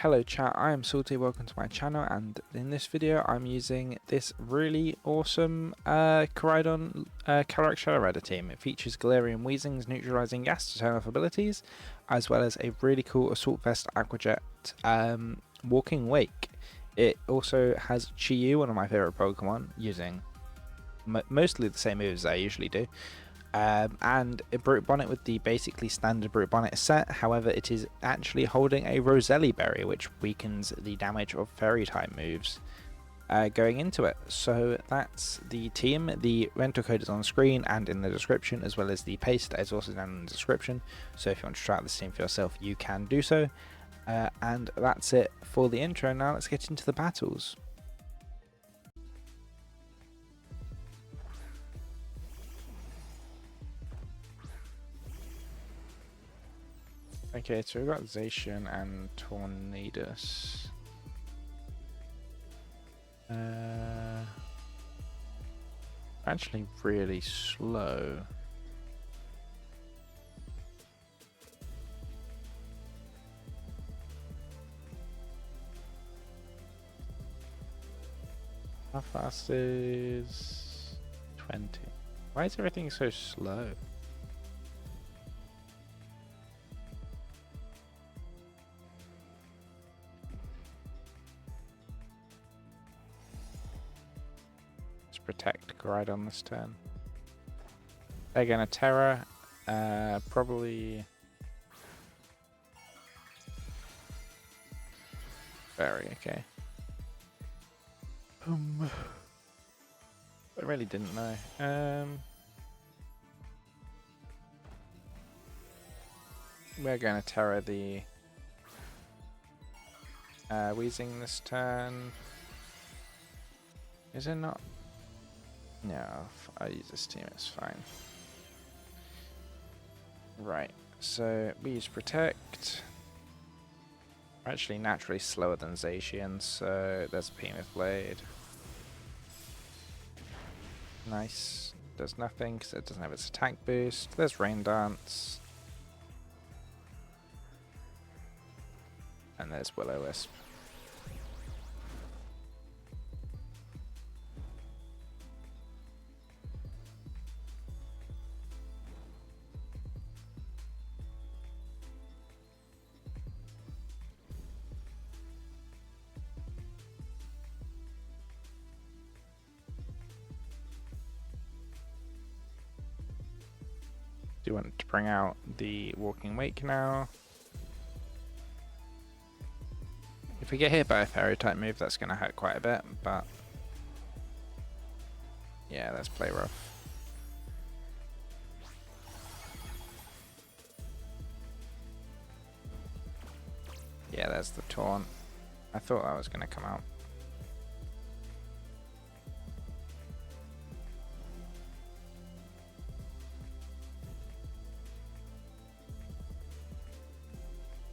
Hello chat, I am Salty, welcome to my channel, and in this video I'm using this really awesome Koraidon Calyrex Shadow Rider team. It features Galarian Weezing's Neutralising gas to turn off abilities, as well as a really cool Assault Vest Aquajet Walking Wake. It also has Chi-Yu, one of my favourite Pokemon, using mostly the same moves as I usually do. And a Brute Bonnet with the basically standard Brute Bonnet set. However, it is actually holding a Roselli Berry, which weakens the damage of Fairy type moves going into it. So that's the team. The rental code is on the screen and in the description, as well as the paste is also down in the description. So if you want to try out this team for yourself, you can do so. And that's it for the intro. Now let's get into the battles. Okay, so we've got Zacian and Tornadus. Actually really slow. How fast is 20? Why is everything so slow? Protect Koraidon this turn. They're gonna Terra, probably Berry, okay. I really didn't know. We're gonna Terra the Weezing this turn. Is it not? No, I use this team, it's fine. Right, so we use Protect. We're actually naturally slower than Zacian, so there's Behemoth Blade. Nice. Does nothing because it doesn't have its attack boost. There's Rain Dance. And there's Will-O-Wisp. Do you want to bring out the Walking Wake now? If we get hit by a Fairy type move, that's going to hurt quite a bit, but yeah, let's play rough. Yeah, there's the taunt. I thought that was going to come out.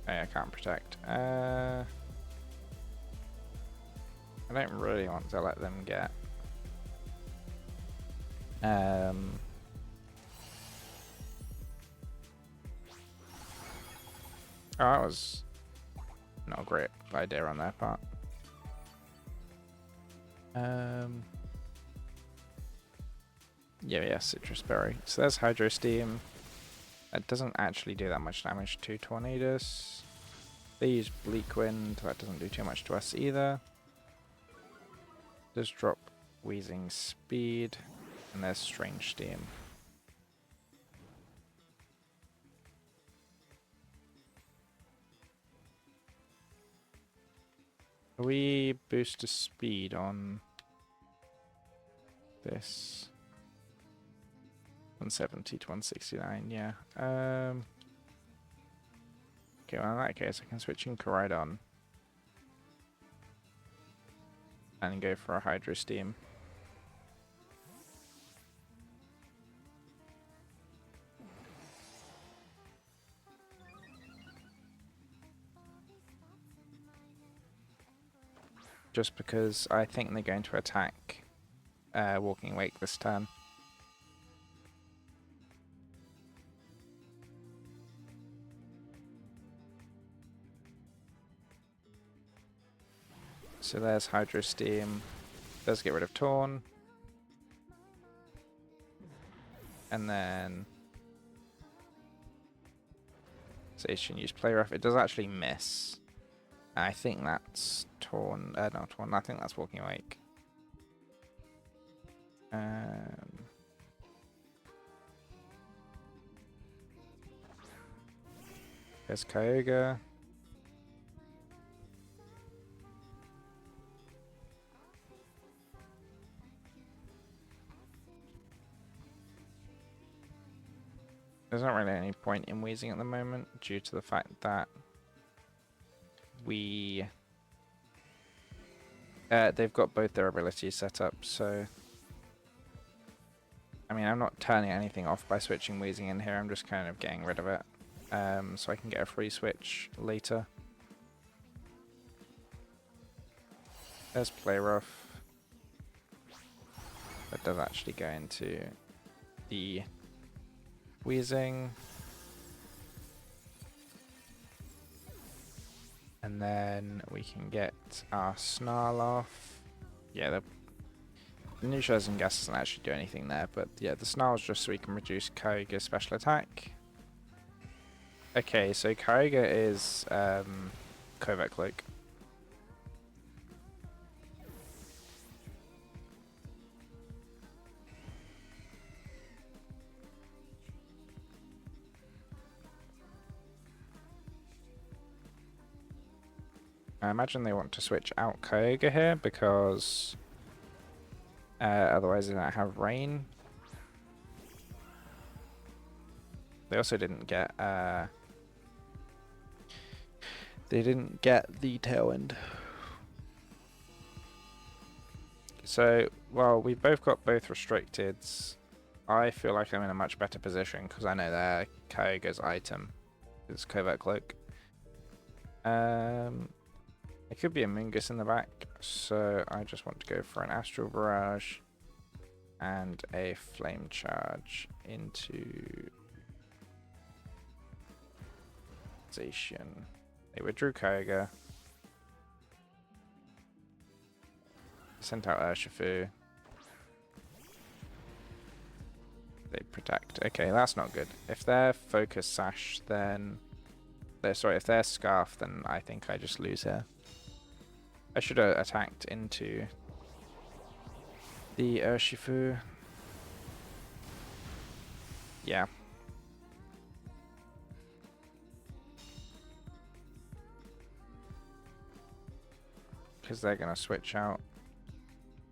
I can't protect. I don't really want to let them get. Oh, that was not a great idea on their part. Yeah, Citrus Berry. So there's Hydro Steam. That doesn't actually do that much damage to Tornadus. They use Bleak Wind, that doesn't do too much to us either. Just drop Weezing speed, and there's Strange Steam. We boost the speed on this. 170 to 169, yeah. Okay, well in that case I can switch in Koraidon and go for a Hydro Steam. Just because I think they're going to attack Walking Wake this turn. So there's Hydro Steam. Does get rid of Torn. And then Station use Play Rough. It does actually miss. I think that's Torn. No, Torn. I think that's Walking Awake. There's Kyogre. There's not really any point in Weezing at the moment due to the fact that they've got both their abilities set up, so I mean, I'm not turning anything off by switching Weezing in here, I'm just kind of getting rid of it, so I can get a free switch later. There's Play Rough. That does actually go into the Weezing. And then we can get our Snarl off. Yeah, the Neutralising gas doesn't actually do anything there, but yeah, the Snarl's just so we can reduce Kyogre's special attack. Okay, so Kyogre is Covert Cloak. I imagine they want to switch out Kyogre here because otherwise they don't have Rain. They also didn't get the Tailwind. So, well, we've both got both restricteds. I feel like I'm in a much better position because I know their Kyogre's item is Covert Cloak. It could be a Mungus in the back, so I just want to go for an Astral Barrage and a Flame Charge into Zacian. They withdrew Kyogre. Sent out Urshifu. They protect. Okay, that's not good. If they're Focus Sash, then... Sorry, if they're Scarf, then I think I just lose here. I should have attacked into the Urshifu. Yeah. Because they're going to switch out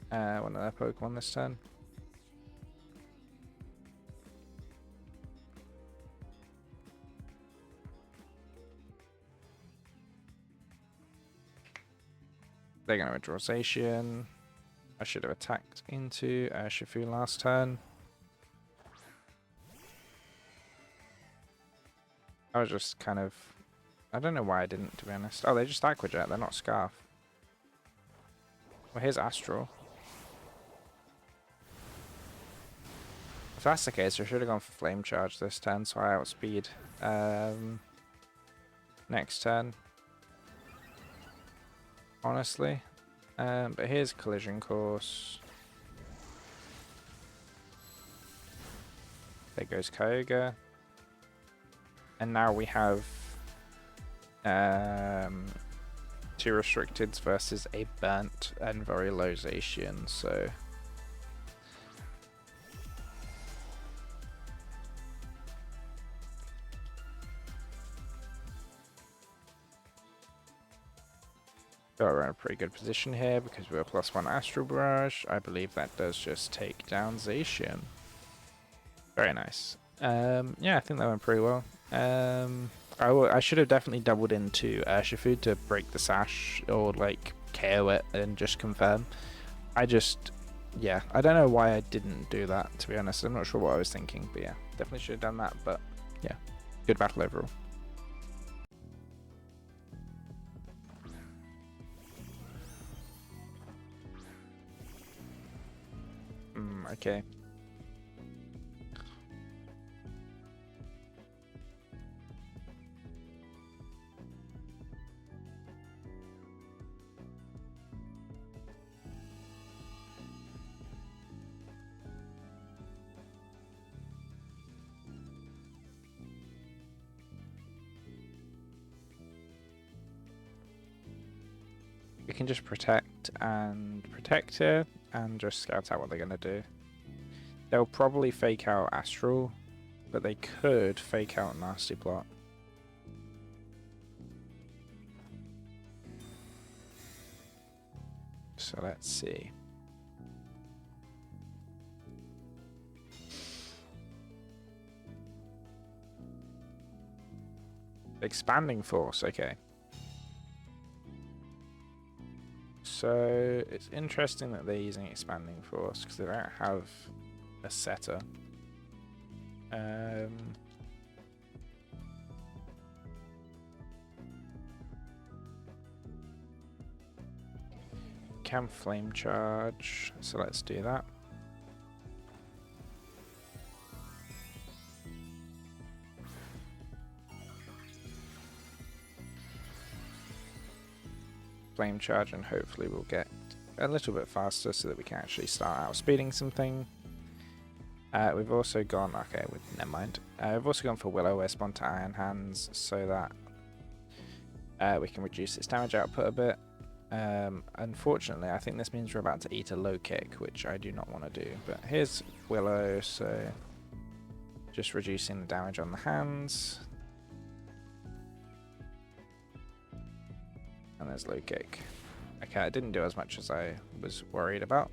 one of their Pokemon this turn. They're going to withdraw Zacian. I should have attacked into Urshifu last turn. I was just kind of... I don't know why I didn't, to be honest. Oh, they just Aqua Jet. They're not Scarf. Well, here's Astral. If that's the case, I should have gone for Flame Charge this turn, so I outspeed next turn. Honestly. But here's Collision Course. There goes Kyogre. And now we have 2 restricteds versus a burnt and very low Zacian, so... We're in a pretty good position here because we're +1 Astral Barrage. I believe that does just take down Zacian. Very nice. Yeah, I think that went pretty well. I should have definitely doubled into Urshifu to break the sash or like KO it and just confirm. Yeah, I don't know why I didn't do that, to be honest. I'm not sure what I was thinking, but yeah, definitely should have done that. But yeah, good battle overall. Okay. We can just protect here and just scout out what they're going to do. They'll probably fake out Astral, but they could fake out Nasty Plot. So let's see. Expanding Force, okay. So it's interesting that they're using Expanding Force because they don't have a setter. Can Flame Charge, so let's do that. Flame Charge, and hopefully we'll get a little bit faster so that we can actually start outspeeding something. We've also gone, okay, never mind. We've also gone for Will-O-Wisp onto Iron Hands so that we can reduce its damage output a bit. Unfortunately, I think this means we're about to eat a low kick, which I do not want to do. But here's Willow, so just reducing the damage on the hands. And there's low kick. Okay, I didn't do as much as I was worried about.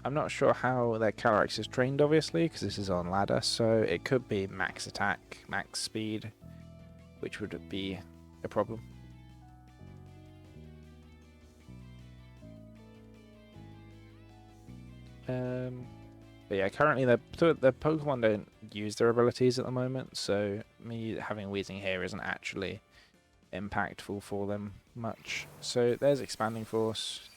I'm not sure how their Calyrex is trained, obviously, because this is on ladder, so it could be max attack, max speed, which would be a problem. But yeah, currently the Pokemon don't use their abilities at the moment, so me having Weezing here isn't actually impactful for them much. So there's Expanding Force.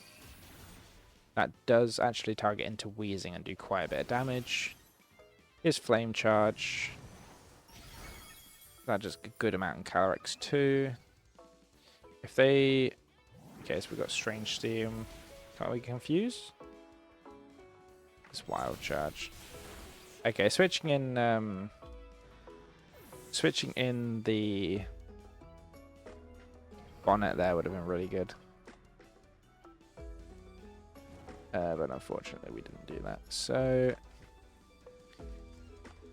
That does actually target into Weezing and do quite a bit of damage. Here's Flame Charge. That does a good amount in Calyrex too. If they... Okay, so we've got Strange Steam. Can't we confuse? It's Wild Charge. Okay, switching in the Bonnet there would have been really good. But unfortunately we didn't do that. So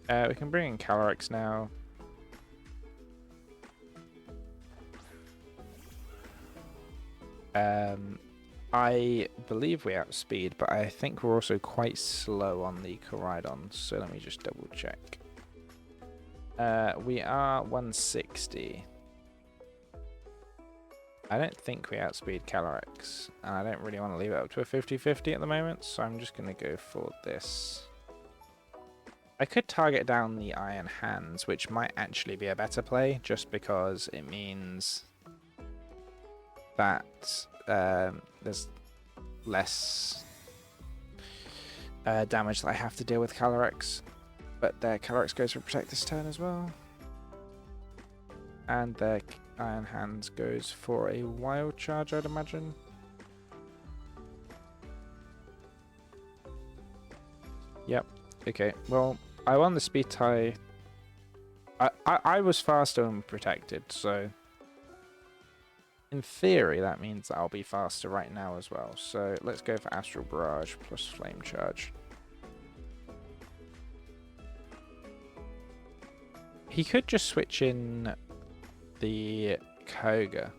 we can bring in Calyrex now. I believe we outspeed, but I think we're also quite slow on the Koraidon, so let me just double check. We are 160. I don't think we outspeed Calyrex, and I don't really want to leave it up to a 50-50 at the moment, so I'm just going to go for this. I could target down the Iron Hands, which might actually be a better play, just because it means that there's less damage that I have to deal with Calyrex. But their Calyrex goes for Protect this turn as well. And their Iron Hands goes for a Wild Charge, I'd imagine. Yep. Okay. Well, I won the speed tie. I was faster and protected, so in theory that means that I'll be faster right now as well. So let's go for Astral Barrage plus Flame Charge. He could just switch in the Koga,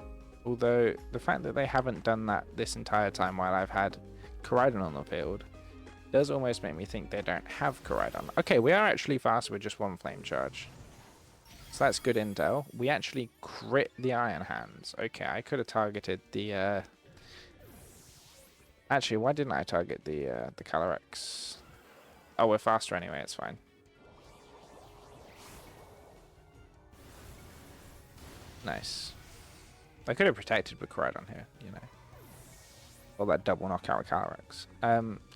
although the fact that they haven't done that this entire time while I've had Koraidon on the field does almost make me think they don't have Koraidon. Okay, we are actually faster with just one Flame Charge. So that's good intel. We actually crit the Iron Hands. Okay, I could have targeted the... Actually, why didn't I target the Calyrex? Oh, we're faster anyway, it's fine. Nice. I could have protected with Koraidon here, you know. Or that double knockout with Calyrex.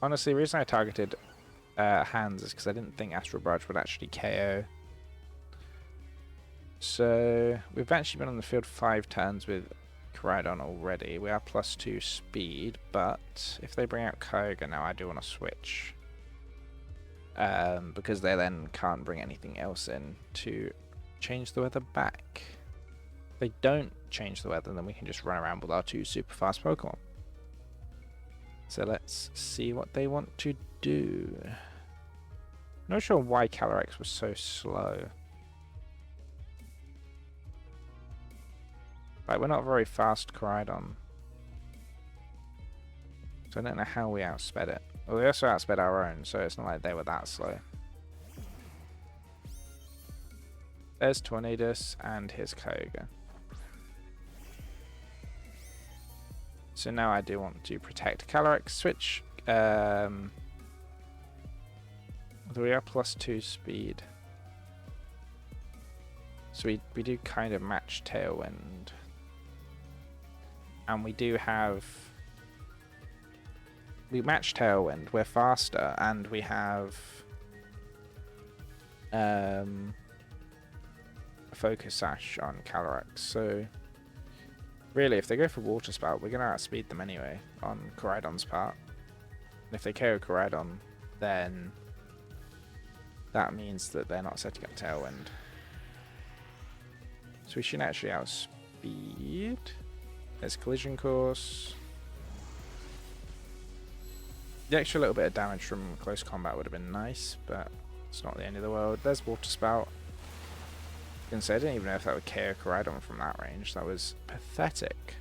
Honestly, the reason I targeted Hands is because I didn't think Astral Barrage would actually KO. So we've actually been on the field 5 turns with Koraidon already. We are +2 speed, but if they bring out Kyogre now, I do want to switch. Because they then can't bring anything else in to change the weather back. If they don't change the weather, then we can just run around with our 2 super fast Pokemon. So let's see what they want to do. Not sure why Calyrex was so slow. Like, we're not a very fast Koraidon. So I don't know how we outsped it. Well, we also outsped our own, so it's not like they were that slow. There's Tornadus and his Kyogre. So now I do want to protect Calyrex. Switch. We are +2 speed. So we do kind of match Tailwind. And we do have... We match Tailwind, we're faster, and we have a Focus Sash on Calyrex. So really, if they go for Water Spout, we're going to outspeed them anyway on Koraidon's part. And if they KO Koraidon, then that means that they're not setting up Tailwind. So we should actually outspeed. There's Collision Course. The extra little bit of damage from close combat would have been nice, but it's not the end of the world. There's Water Spout. I can say I didn't even know if that would KO Koraidon from that range. That was pathetic.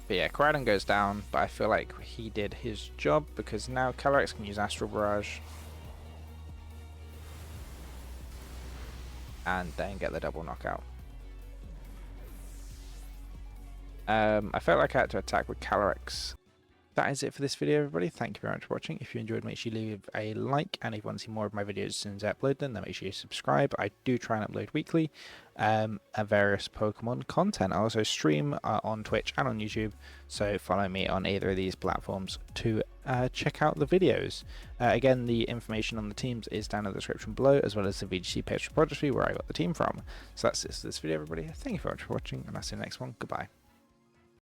But yeah, Koraidon goes down, but I feel like he did his job because now Calyrex can use Astral Barrage. And then get the double knockout. I felt like I had to attack with Calyrex. That is it for this video, everybody. Thank you very much for watching. If you enjoyed, make sure you leave a like, and if you want to see more of my videos as soon as I upload them, then make sure you subscribe. I do try and upload weekly various Pokemon content. I also stream on Twitch and on YouTube, so follow me on either of these platforms to check out the videos. Again, the information on the teams is down in the description below, as well as the VGC page repository where I got the team from. So that's it for this video, everybody. Thank you very much for watching, and I'll see you in the next one. Goodbye.